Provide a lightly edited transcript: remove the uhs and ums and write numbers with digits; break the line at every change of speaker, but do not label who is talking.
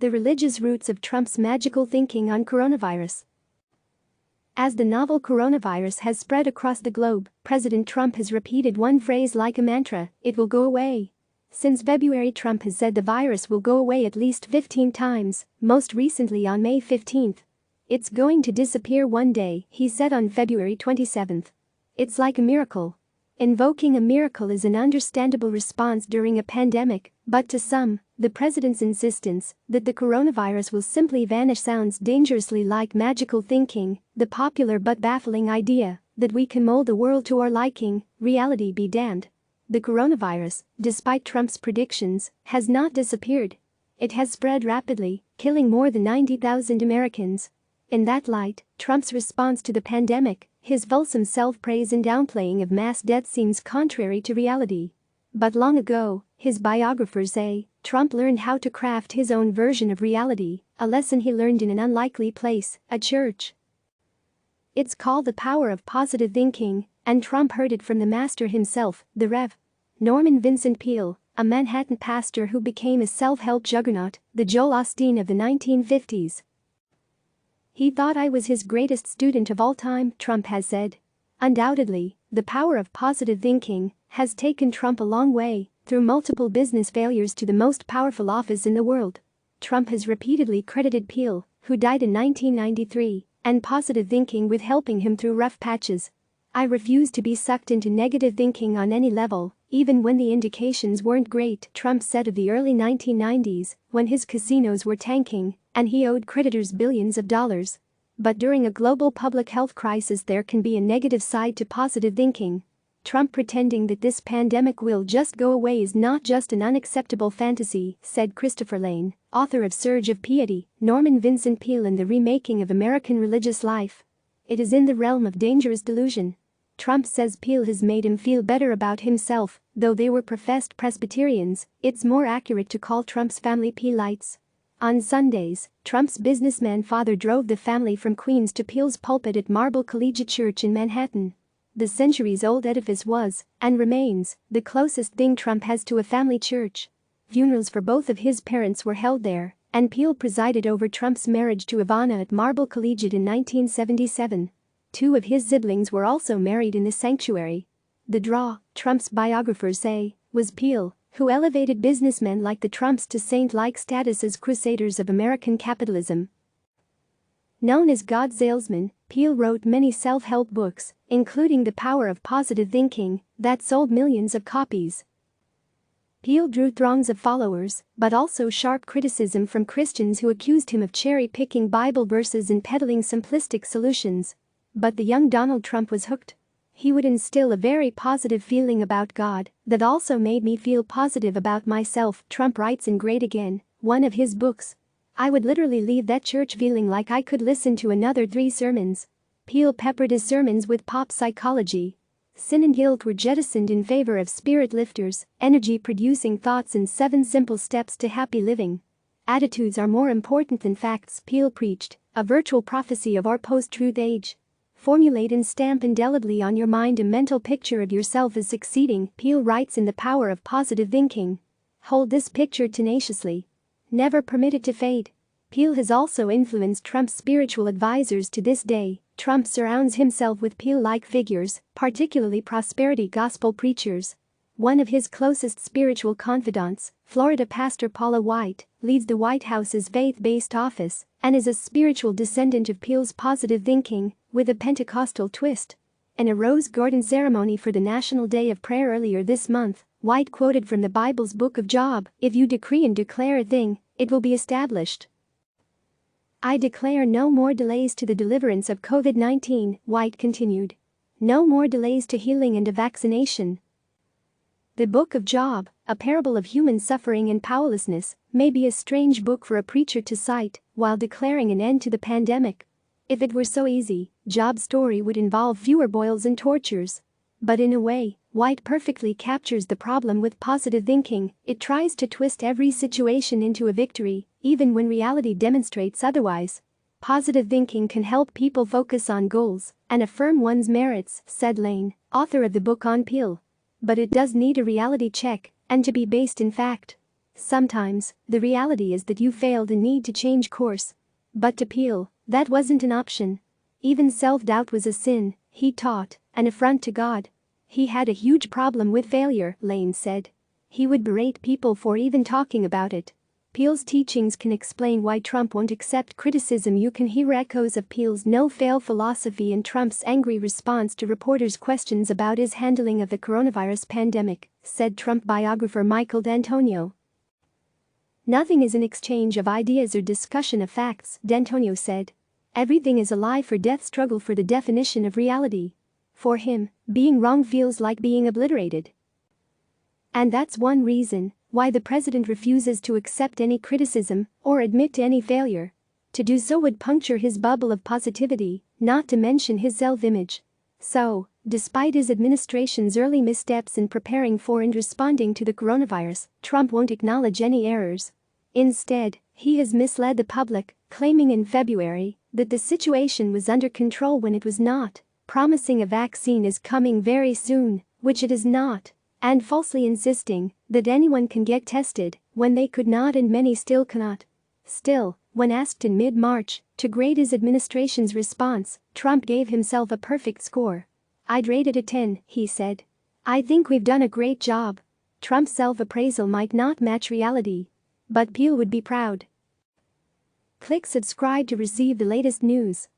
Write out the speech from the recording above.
The religious roots of Trump's magical thinking on coronavirus. As the novel coronavirus has spread across the globe, President Trump has repeated one phrase like a mantra: "It will go away." Since February, Trump has said the virus will go away at least 15 times, most recently on May 15. "It's going to disappear one day," he said on February 27. "It's like a miracle." Invoking a miracle is an understandable response during a pandemic, but to some, the president's insistence that the coronavirus will simply vanish sounds dangerously like magical thinking, the popular but baffling idea that we can mold the world to our liking. Reality be damned. The coronavirus, despite Trump's predictions, has not disappeared. It has spread rapidly, killing more than 90,000 Americans. In that light, Trump's response to the pandemic, his fulsome self-praise and downplaying of mass death, seems contrary to reality. But long ago, his biographers say, Trump learned how to craft his own version of reality, a lesson he learned in an unlikely place, a church. It's called the power of positive thinking, and Trump heard it from the master himself, the Rev. Norman Vincent Peale, a Manhattan pastor who became a self-help juggernaut, the Joel Osteen of the 1950s. "He thought I was his greatest student of all time," Trump has said. Undoubtedly, the power of positive thinking has taken Trump a long way, through multiple business failures to the most powerful office in the world. Trump has repeatedly credited Peale, who died in 1993, and positive thinking with helping him through rough patches. "I refuse to be sucked into negative thinking on any level, even when the indications weren't great," Trump said of the early 1990s, when his casinos were tanking and he owed creditors billions of dollars. But during a global public health crisis, there can be a negative side to positive thinking. Trump pretending that this pandemic will just go away is not just an unacceptable fantasy, said Christopher Lane, author of Surge of Piety, Norman Vincent Peale and the Remaking of American Religious Life. It is in the realm of dangerous delusion. Trump says Peale has made him feel better about himself, though they were professed Presbyterians. It's more accurate to call Trump's family Pealites. On Sundays, Trump's businessman father drove the family from Queens to Peale's pulpit at Marble Collegiate Church in Manhattan. The centuries-old edifice was, and remains, the closest thing Trump has to a family church. Funerals for both of his parents were held there, and Peale presided over Trump's marriage to Ivana at Marble Collegiate in 1977. Two of his siblings were also married in the sanctuary. The draw, Trump's biographers say, was Peale, who elevated businessmen like the Trumps to saint-like status as crusaders of American capitalism. Known as God's salesman, Peale wrote many self-help books, including The Power of Positive Thinking, that sold millions of copies. Peale drew throngs of followers, but also sharp criticism from Christians who accused him of cherry-picking Bible verses and peddling simplistic solutions. But the young Donald Trump was hooked. "He would instill a very positive feeling about God that also made me feel positive about myself," Trump writes in Great Again, one of his books. "I would literally leave that church feeling like I could listen to another 3 sermons." Peale peppered his sermons with pop psychology. Sin and guilt were jettisoned in favor of spirit lifters, energy-producing thoughts and 7 simple steps to happy living. "Attitudes are more important than facts," Peale preached, a virtual prophecy of our post-truth age. "Formulate and stamp indelibly on your mind a mental picture of yourself as succeeding," Peale writes in The Power of Positive Thinking. "Hold this picture tenaciously. Never permit it to fade." Peale has also influenced Trump's spiritual advisors to this day. Trump surrounds himself with Peale-like figures, particularly prosperity gospel preachers. One of his closest spiritual confidants, Florida pastor Paula White, leads the White House's faith-based office and is a spiritual descendant of Peale's positive thinking, with a Pentecostal twist. In a Rose Garden ceremony for the National Day of Prayer earlier this month, White quoted from the Bible's book of Job, "If you decree and declare a thing, it will be established." "I declare no more delays to the deliverance of COVID-19, White continued. No more delays to healing and to vaccination. The book of Job, a parable of human suffering and powerlessness, may be a strange book for a preacher to cite while declaring an end to the pandemic. If it were so easy, Job's story would involve fewer boils and tortures. But in a way, White perfectly captures the problem with positive thinking. It tries to twist every situation into a victory, even when reality demonstrates otherwise. Positive thinking can help people focus on goals and affirm one's merits, said Lane, author of the book on Peale. But it does need a reality check and to be based in fact. Sometimes, the reality is that you failed and need to change course. But to Peel, that wasn't an option. Even self-doubt was a sin, he taught, an affront to God. He had a huge problem with failure, Lane said. He would berate people for even talking about it. Peel's teachings can explain why Trump won't accept criticism. You can hear echoes of Peel's no-fail philosophy in Trump's angry response to reporters' questions about his handling of the coronavirus pandemic, said Trump biographer Michael D'Antonio. Nothing is an exchange of ideas or discussion of facts, D'Antonio said. Everything is a life or death struggle for the definition of reality. For him, being wrong feels like being obliterated. And that's one reason why the president refuses to accept any criticism or admit to any failure. To do so would puncture his bubble of positivity, not to mention his self-image. So, despite his administration's early missteps in preparing for and responding to the coronavirus, Trump won't acknowledge any errors. Instead, he has misled the public, claiming in February that the situation was under control when it was not, promising a vaccine is coming very soon, which it is not, and falsely insisting that anyone can get tested when they could not and many still cannot. Still, when asked in mid-March to grade his administration's response, Trump gave himself a perfect score. "I'd rate it a 10, he said. "I think we've done a great job." Trump's self-appraisal might not match reality. But Peel would be proud. Click subscribe to receive the latest news.